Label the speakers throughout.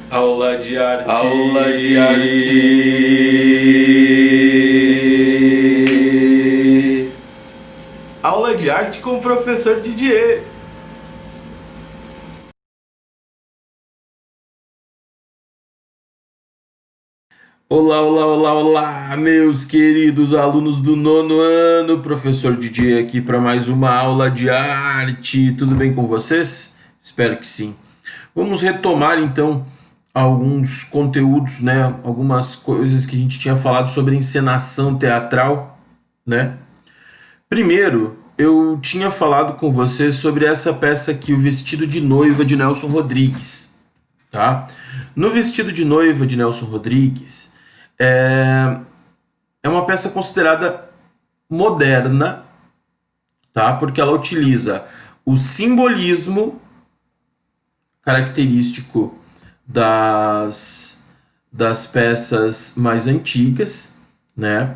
Speaker 1: Aula de arte.
Speaker 2: Aula de arte.
Speaker 1: Aula de arte com o professor Didier.
Speaker 2: Olá, olá, olá, olá, meus queridos alunos do nono ano. Professor Didier aqui para mais uma aula de arte. Tudo bem com vocês? Espero que sim. Vamos retomar então alguns conteúdos, né? Algumas coisas que a gente tinha falado sobre encenação teatral, né? Primeiro, eu tinha falado com vocês sobre essa peça aqui, O Vestido de Noiva de Nelson Rodrigues, tá? No Vestido de Noiva de Nelson Rodrigues, é uma peça considerada moderna, tá? Porque ela utiliza o simbolismo característico das peças mais antigas, né?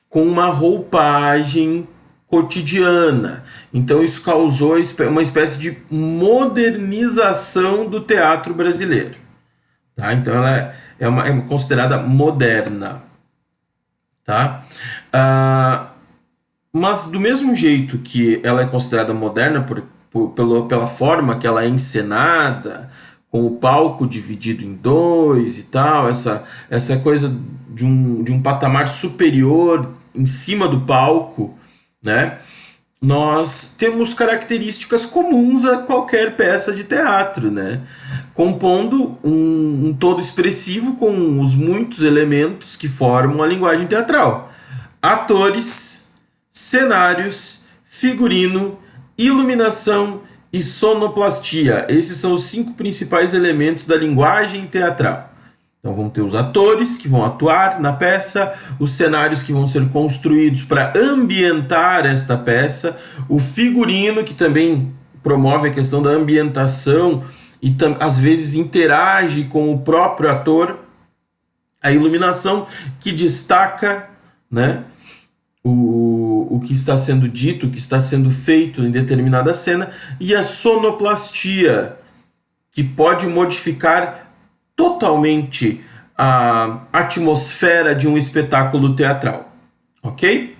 Speaker 2: Com uma roupagem cotidiana. Então isso causou uma espécie de modernização do teatro brasileiro. Tá? Então ela é considerada moderna. Tá? Mas do mesmo jeito que ela é considerada moderna pela forma que ela é encenada, com o palco dividido em dois e tal, essa coisa de um patamar superior em cima do palco, né? Nós temos características comuns a qualquer peça de teatro, né? Compondo um todo expressivo com os muitos elementos que formam a linguagem teatral. Atores, cenários, figurino, iluminação e sonoplastia. Esses são os 5 principais elementos da linguagem teatral. Então vão ter os atores que vão atuar na peça, os cenários que vão ser construídos para ambientar esta peça, o figurino que também promove a questão da ambientação e às vezes interage com o próprio ator, a iluminação que destaca, né, o que está sendo dito, o que está sendo feito em determinada cena, e a sonoplastia, que pode modificar totalmente a atmosfera de um espetáculo teatral, ok?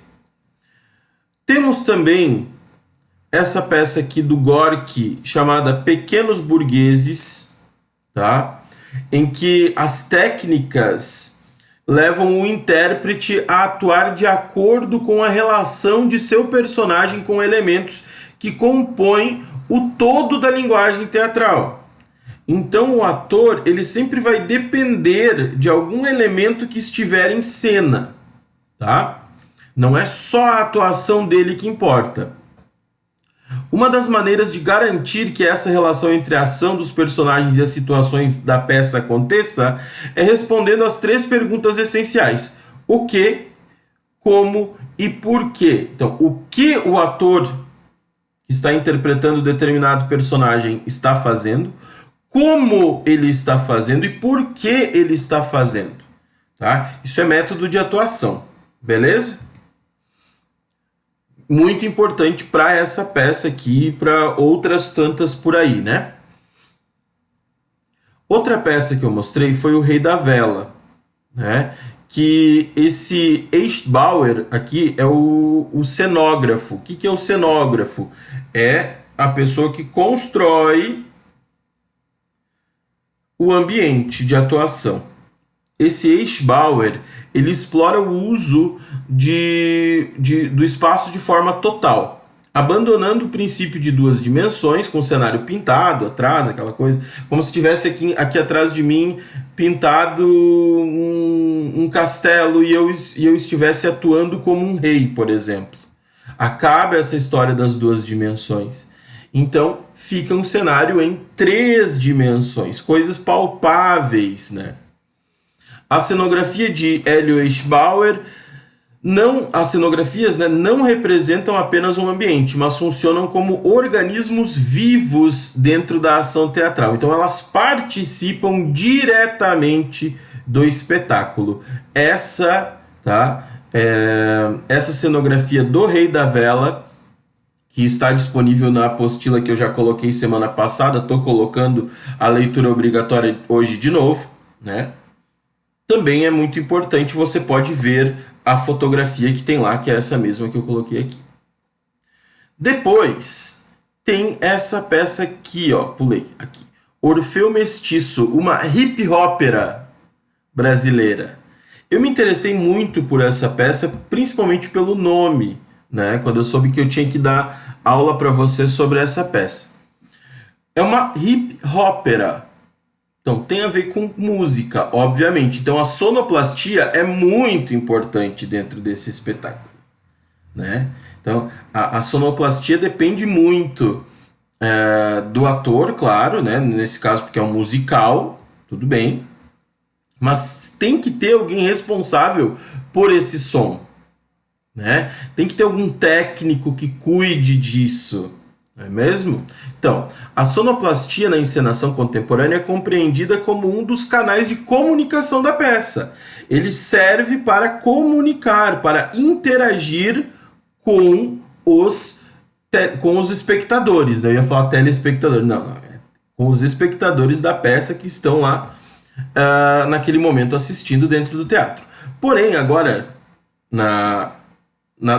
Speaker 2: Temos também essa peça aqui do Gorky, chamada Pequenos Burgueses, tá? Em que as técnicas levam o intérprete a atuar de acordo com a relação de seu personagem com elementos que compõem o todo da linguagem teatral. Então o ator ele sempre vai depender de algum elemento que estiver em cena, tá? Não é só a atuação dele que importa. Uma das maneiras de garantir que essa relação entre a ação dos personagens e as situações da peça aconteça é respondendo às 3 perguntas essenciais: o que, como e por quê. Então, o que o ator que está interpretando determinado personagem está fazendo, como ele está fazendo e por que ele está fazendo. Tá? Isso é método de atuação, beleza? Muito importante para essa peça aqui e para outras tantas por aí, né? Outra peça que eu mostrei foi O Rei da Vela, né? Que esse Eichbauer aqui é o cenógrafo. O que é o cenógrafo? É a pessoa que constrói o ambiente de atuação. Esse Eichbauer, ele explora o uso do espaço de forma total, abandonando o princípio de 2 dimensões, com o cenário pintado atrás, aquela coisa, como se tivesse aqui atrás de mim pintado um castelo e eu estivesse atuando como um rei, por exemplo. Acaba essa história das 2 dimensões. Então, fica um cenário em 3 dimensões, coisas palpáveis, né? A cenografia de Hélio Eichbauer, as cenografias, né, não representam apenas um ambiente, mas funcionam como organismos vivos dentro da ação teatral. Então elas participam diretamente do espetáculo. Essa cenografia do Rei da Vela, que está disponível na apostila que eu já coloquei semana passada, estou colocando a leitura obrigatória hoje de novo, né? Também é muito importante, você pode ver a fotografia que tem lá, que é essa mesma que eu coloquei aqui. Depois, tem essa peça aqui, ó, pulei aqui. Orfeu Mestiço, uma hip hopera brasileira. Eu me interessei muito por essa peça, principalmente pelo nome, né? Quando eu soube que eu tinha que dar aula para você sobre essa peça. É uma hip hopera. Então, tem a ver com música, obviamente. Então, a sonoplastia é muito importante dentro desse espetáculo, né? Então, a sonoplastia depende muito do ator, claro, né? Nesse caso, porque é um musical, tudo bem. Mas tem que ter alguém responsável por esse som, né? Tem que ter algum técnico que cuide disso, não é mesmo? Então, a sonoplastia na encenação contemporânea é compreendida como um dos canais de comunicação da peça. Ele serve para comunicar, para interagir com os espectadores. Eu ia falar telespectadores, não, com os espectadores da peça que estão lá naquele momento assistindo dentro do teatro. Porém, agora,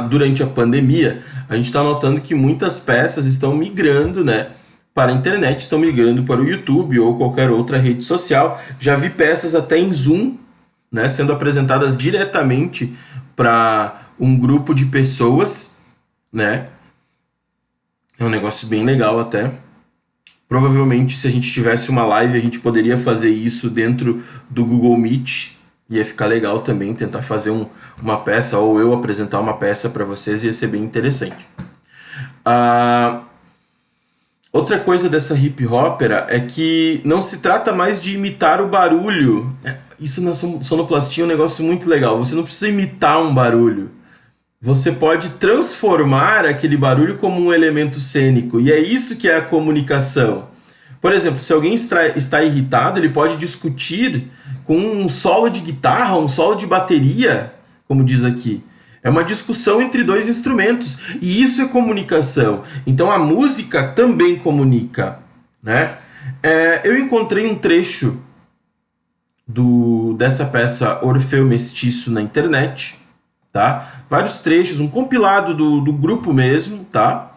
Speaker 2: durante a pandemia, a gente está notando que muitas peças estão migrando, né, para a internet, estão migrando para o YouTube ou qualquer outra rede social. Já vi peças até em Zoom, né, sendo apresentadas diretamente para um grupo de pessoas, né? É um negócio bem legal até. Provavelmente, se a gente tivesse uma live, a gente poderia fazer isso dentro do Google Meet. Ia ficar legal também tentar fazer uma peça, ou eu apresentar uma peça para vocês, ia ser bem interessante. Outra coisa dessa hip hopera é que não se trata mais de imitar o barulho. Isso na sonoplastia é um negócio muito legal. Você não precisa imitar um barulho. Você pode transformar aquele barulho como um elemento cênico. E é isso que é a comunicação. Por exemplo, se alguém está irritado, ele pode discutir com um solo de guitarra, um solo de bateria, como diz aqui. É uma discussão entre dois instrumentos. E isso é comunicação. Então a música também comunica, né? Eu encontrei um trecho dessa peça Orfeu Mestiço na internet, tá? Vários trechos, um compilado do grupo mesmo, tá?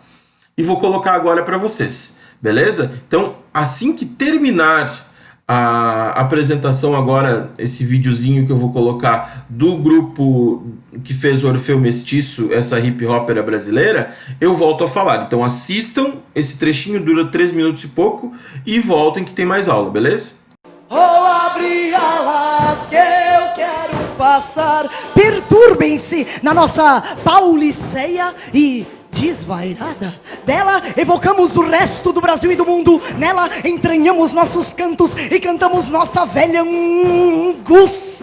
Speaker 2: E vou colocar agora para vocês, beleza? Então, assim que terminar a apresentação agora, esse videozinho que eu vou colocar do grupo que fez o Orfeu Mestiço, essa hip hopera brasileira, eu volto a falar. Então assistam, esse trechinho dura 3 minutos e pouco, e voltem que tem mais aula, beleza?
Speaker 3: Vou abrir alas que eu quero passar. Perturbem-se na nossa Pauliceia e desvairada. Dela evocamos o resto do Brasil e do mundo. Nela entranhamos nossos cantos e cantamos nossa velha angústia.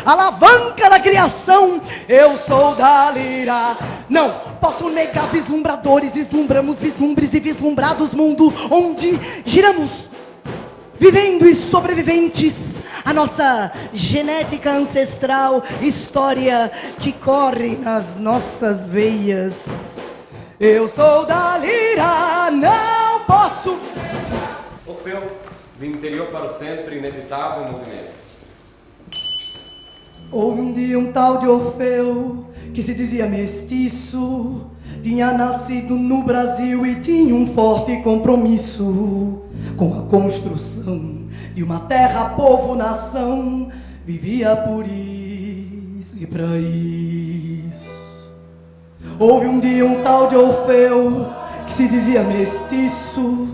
Speaker 3: Alavanca da criação, eu sou da lira. Não posso negar, vislumbradores, vislumbramos vislumbres e vislumbrados mundo onde giramos, vivendo e sobreviventes, a nossa genética ancestral, história que corre nas nossas veias. Eu sou da lira, não posso.
Speaker 4: Orfeu, do interior para o centro, inevitável movimento.
Speaker 3: Houve um dia um tal de Orfeu que se dizia mestiço. Tinha nascido no Brasil e tinha um forte compromisso com a construção de uma terra, povo, nação. Vivia por isso e pra isso. Houve um dia um tal de Orfeu que se dizia mestiço.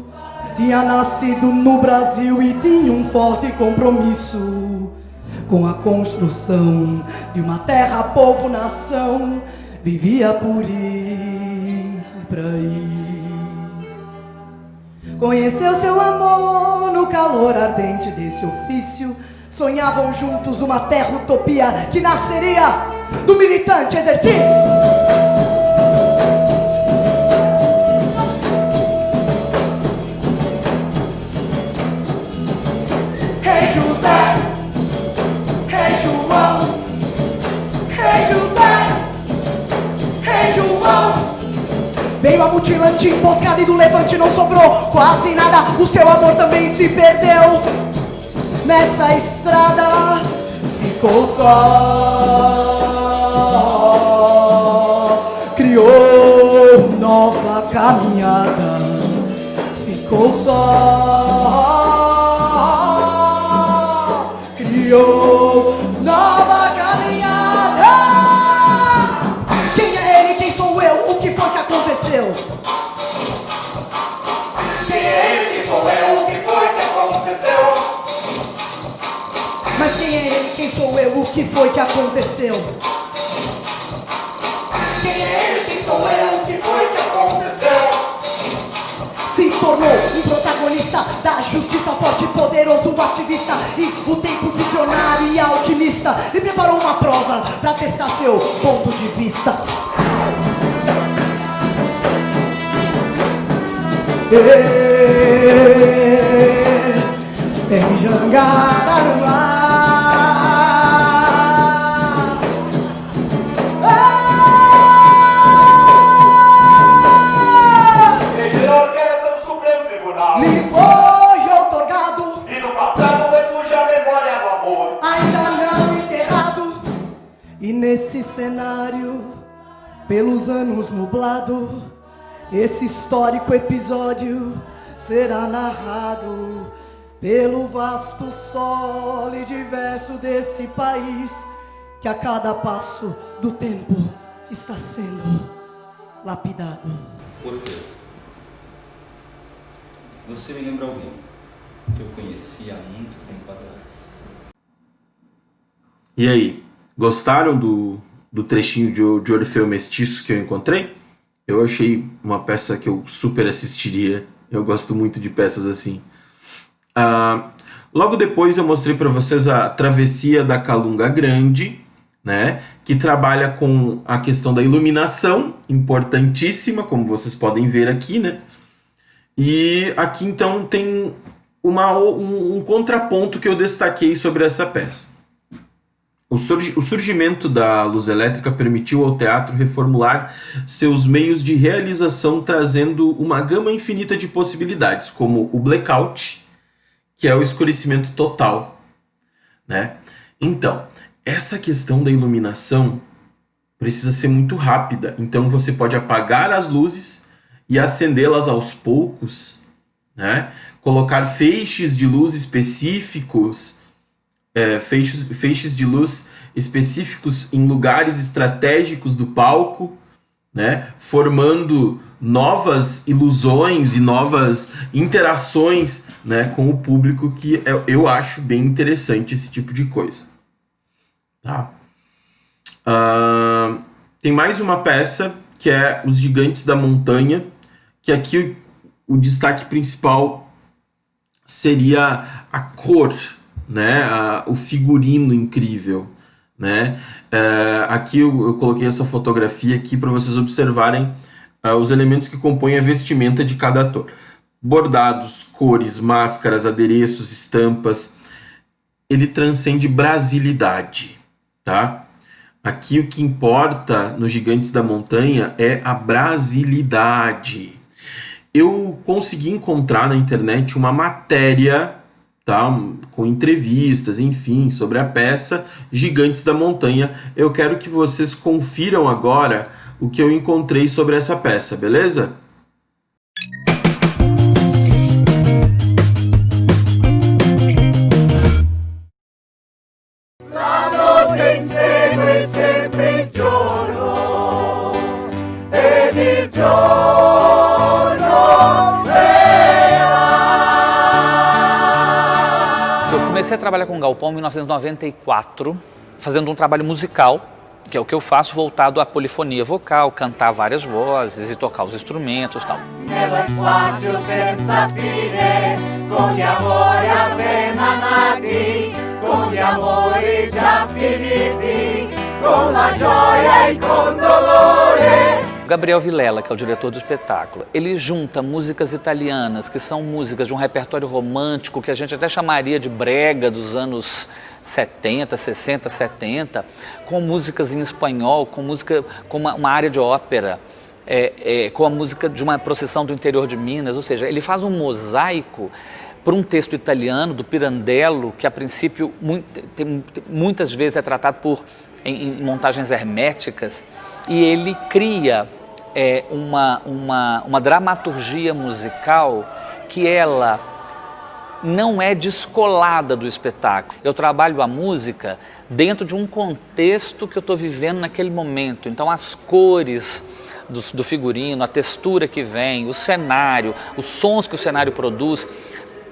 Speaker 3: Tinha nascido no Brasil e tinha um forte compromisso com a construção de uma terra, povo, nação. Vivia por isso e pra isso. Conheceu seu amor no calor ardente desse ofício. Sonhavam juntos uma terra utopia que nasceria do militante exercício. Rei José, Rei João, Rei José, Rei João, mutilante, emboscada e do levante não sobrou quase nada. O seu amor também se perdeu nessa estrada. Ficou só, criou nova caminhada. Ficou só, criou nova caminhada. Quem é ele? Quem sou eu? O que foi que aconteceu?
Speaker 5: Quem é ele? Quem sou eu? O que foi que aconteceu?
Speaker 3: Mas quem é ele? Quem sou eu? O que foi que aconteceu?
Speaker 5: Quem é ele? Quem sou eu? O que foi que aconteceu?
Speaker 3: Se tornou um protagonista da justiça, forte, poderoso, ativista. E o tempo visionário e alquimista lhe preparou uma prova pra testar seu ponto de vista. Tem jangada no ar.
Speaker 5: Regeu a orquestra do Supremo Tribunal.
Speaker 3: Me foi outorgado,
Speaker 5: E no passado ressurge a memória do amor.
Speaker 3: ainda não enterrado. E nesse cenário, pelos anos nublado, esse histórico episódio será narrado pelo vasto solo e diverso desse país, que a cada passo do tempo está sendo lapidado.
Speaker 6: Orfeu, você me lembra alguém que eu conheci há muito tempo atrás.
Speaker 2: E aí, gostaram do trechinho de Orfeu Mestiço que eu encontrei? Eu achei uma peça que eu super assistiria. Eu gosto muito de peças assim. Logo depois eu mostrei para vocês a Travessia da Calunga Grande, né, que trabalha com a questão da iluminação, importantíssima, como vocês podem ver aqui, né? E aqui então tem um contraponto que eu destaquei sobre essa peça. O surgimento da luz elétrica permitiu ao teatro reformular seus meios de realização, trazendo uma gama infinita de possibilidades, como o blackout, que é o escurecimento total, né? Então, essa questão da iluminação precisa ser muito rápida. Então, você pode apagar as luzes e acendê-las aos poucos, né? Colocar feixes de luz específicos, feixes de luz específicos em lugares estratégicos do palco, né? Formando novas ilusões e novas interações, né, com o público, que eu acho bem interessante esse tipo de coisa. Tá? Tem mais uma peça que é Os Gigantes da Montanha, que aqui o destaque principal seria a cor, né, o figurino incrível, né? Aqui eu coloquei essa fotografia aqui para vocês observarem os elementos que compõem a vestimenta de cada ator. Bordados, cores, máscaras, adereços, estampas. Ele transcende brasilidade, tá? Aqui o que importa nos Gigantes da Montanha é a brasilidade. Eu consegui encontrar na internet uma matéria, tá, com entrevistas, enfim, sobre a peça Gigantes da Montanha. Eu quero que vocês confiram agora o que eu encontrei sobre essa peça, beleza?
Speaker 7: Comecei a trabalhar com galpão em 1994, fazendo um trabalho musical, que é o que eu faço, voltado à polifonia vocal, cantar várias vozes e tocar os instrumentos e tal. Gabriel Vilela, que é o diretor do espetáculo, ele junta músicas italianas, que são músicas de um repertório romântico, que a gente até chamaria de brega dos anos 70, 60, 70, com músicas em espanhol, com música com uma área de ópera, com a música de uma procissão do interior de Minas, ou seja, ele faz um mosaico para um texto italiano, do Pirandello, que a princípio muitas vezes é tratado em montagens herméticas, e ele cria uma dramaturgia musical que ela não é descolada do espetáculo. Eu trabalho a música dentro de um contexto que eu estou vivendo naquele momento, então as cores do figurino, a textura que vem, o cenário, os sons que o cenário produz,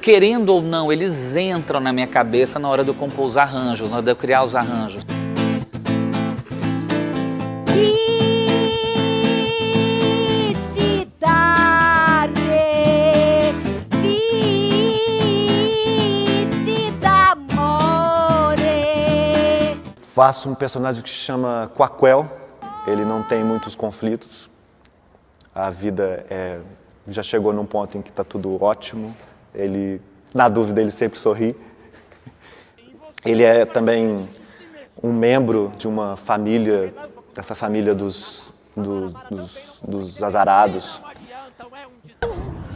Speaker 7: querendo ou não, eles entram na minha cabeça na hora de eu compor os arranjos, na hora de eu criar os arranjos.
Speaker 8: Faço um personagem que se chama Quaquel. Ele não tem muitos conflitos. A vida já chegou num ponto em que está tudo ótimo. Ele, na dúvida, ele sempre sorri. Ele é também um membro de uma família, dessa família dos azarados.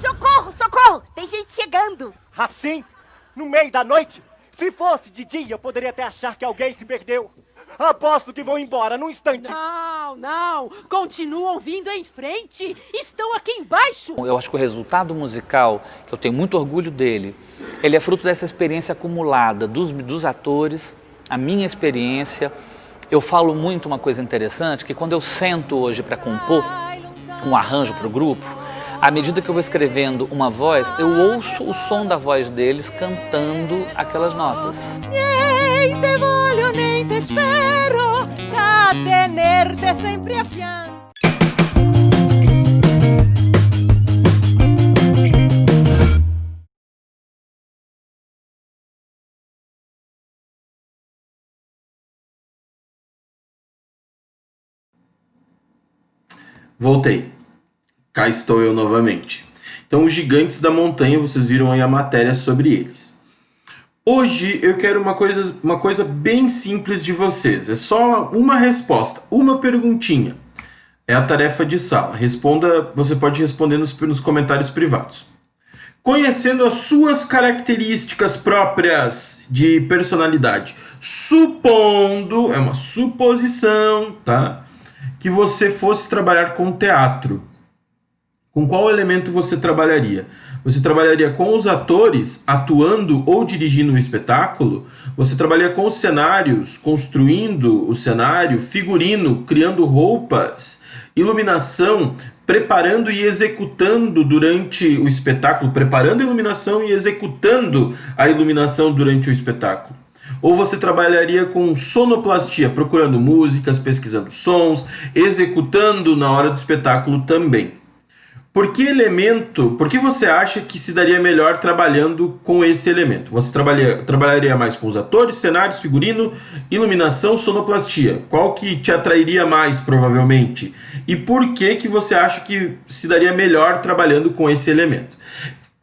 Speaker 9: Socorro, socorro! Tem gente chegando!
Speaker 10: Assim? No meio da noite? Se fosse de dia, eu poderia até achar que alguém se perdeu. Aposto que vão embora num instante.
Speaker 11: Não, não. Continuam vindo em frente. Estão aqui embaixo.
Speaker 7: Eu acho que o resultado musical, que eu tenho muito orgulho dele, ele é fruto dessa experiência acumulada dos atores, a minha experiência. Eu falo muito uma coisa interessante, que quando eu sento hoje para compor um arranjo para o grupo, à medida que eu vou escrevendo uma voz, eu ouço o som da voz deles cantando aquelas notas.
Speaker 9: Nem te voglio, nem te espero, a tenerte sempre a fianco.
Speaker 2: Voltei. Cá estou eu novamente. Então, os gigantes da montanha, vocês viram aí a matéria sobre eles. Hoje eu quero uma coisa bem simples de vocês. É só uma resposta, uma perguntinha. É a tarefa de sala. Você pode responder nos comentários privados. Conhecendo as suas características próprias de personalidade, supondo, é uma suposição, tá? Que você fosse trabalhar com teatro. Com qual elemento você trabalharia? Você trabalharia com os atores atuando ou dirigindo o espetáculo? Você trabalharia com os cenários, construindo o cenário, figurino, criando roupas, iluminação, preparando e executando durante o espetáculo, preparando a iluminação e executando a iluminação durante o espetáculo? Ou você trabalharia com sonoplastia, procurando músicas, pesquisando sons, executando na hora do espetáculo também? Por que você acha que se daria melhor trabalhando com esse elemento? Você trabalharia mais com os atores, cenários, figurino, iluminação, sonoplastia? Qual que te atrairia mais, provavelmente? E por que você acha que se daria melhor trabalhando com esse elemento?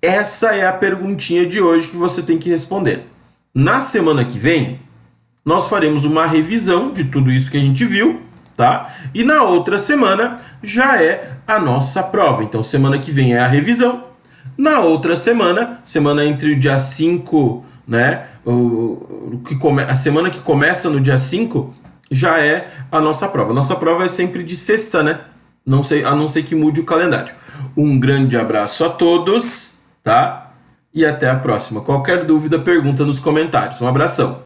Speaker 2: Essa é a perguntinha de hoje que você tem que responder. Na semana que vem, nós faremos uma revisão de tudo isso que a gente viu, tá? E na outra semana já é a nossa prova. Então, semana que vem é a revisão. Na outra semana entre o dia 5, né? A semana que começa no dia 5 já é a nossa prova. Nossa prova é sempre de sexta, né? A não ser que mude o calendário. Um grande abraço a todos, tá? E até a próxima. Qualquer dúvida, pergunta nos comentários. Um abração.